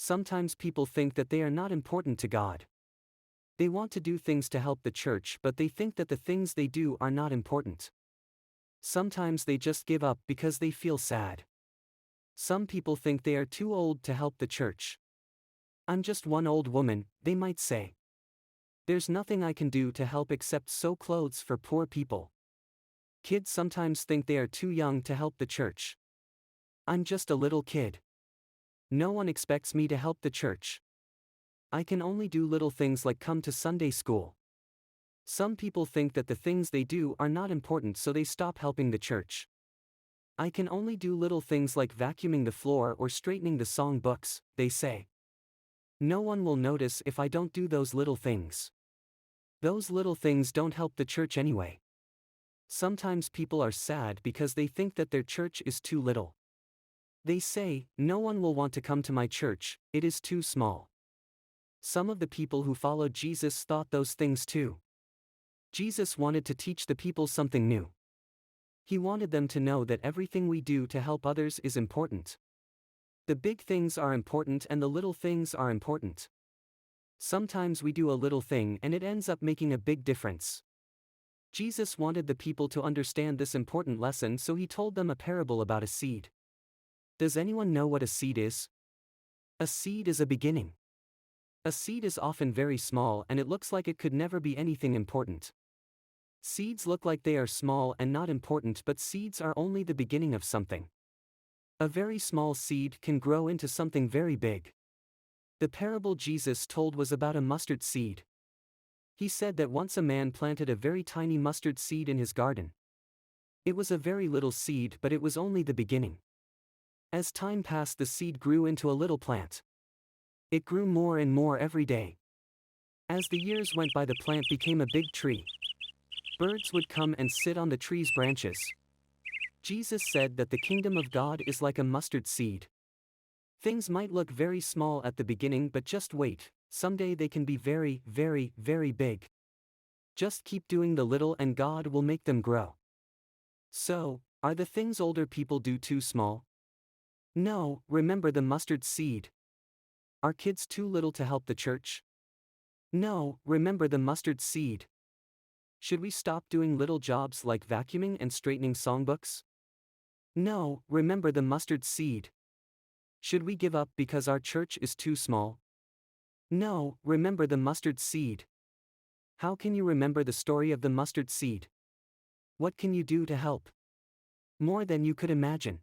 Sometimes people think that they are not important to God. They want to do things to help the church, but they think that the things they do are not important. Sometimes they just give up because they feel sad. Some people think they are too old to help the church. I'm just one old woman, they might say. There's nothing I can do to help except sew clothes for poor people. Kids sometimes think they are too young to help the church. I'm just a little kid. No one expects me to help the church. I can only do little things like come to Sunday school. Some people think that the things they do are not important, so they stop helping the church. I can only do little things like vacuuming the floor or straightening the song books, they say. No one will notice if I don't do those little things. Those little things don't help the church anyway. Sometimes people are sad because they think that their church is too little. They say, no one will want to come to my church, it is too small. Some of the people who followed Jesus thought those things too. Jesus wanted to teach the people something new. He wanted them to know that everything we do to help others is important. The big things are important and the little things are important. Sometimes we do a little thing and it ends up making a big difference. Jesus wanted the people to understand this important lesson, so he told them a parable about a seed. Does anyone know what a seed is? A seed is a beginning. A seed is often very small and it looks like it could never be anything important. Seeds look like they are small and not important, but seeds are only the beginning of something. A very small seed can grow into something very big. The parable Jesus told was about a mustard seed. He said that once a man planted a very tiny mustard seed in his garden. It was a very little seed, but it was only the beginning. As time passed, the seed grew into a little plant. It grew more and more every day. As the years went by, the plant became a big tree. Birds would come and sit on the tree's branches. Jesus said that the kingdom of God is like a mustard seed. Things might look very small at the beginning, but just wait, someday they can be very, very, very big. Just keep doing the little and God will make them grow. So, are the things older people do too small? No, remember the mustard seed. Are kids too little to help the church? No, remember the mustard seed. Should we stop doing little jobs like vacuuming and straightening songbooks? No, remember the mustard seed. Should we give up because our church is too small? No, remember the mustard seed. How can you remember the story of the mustard seed? What can you do to help? More than you could imagine.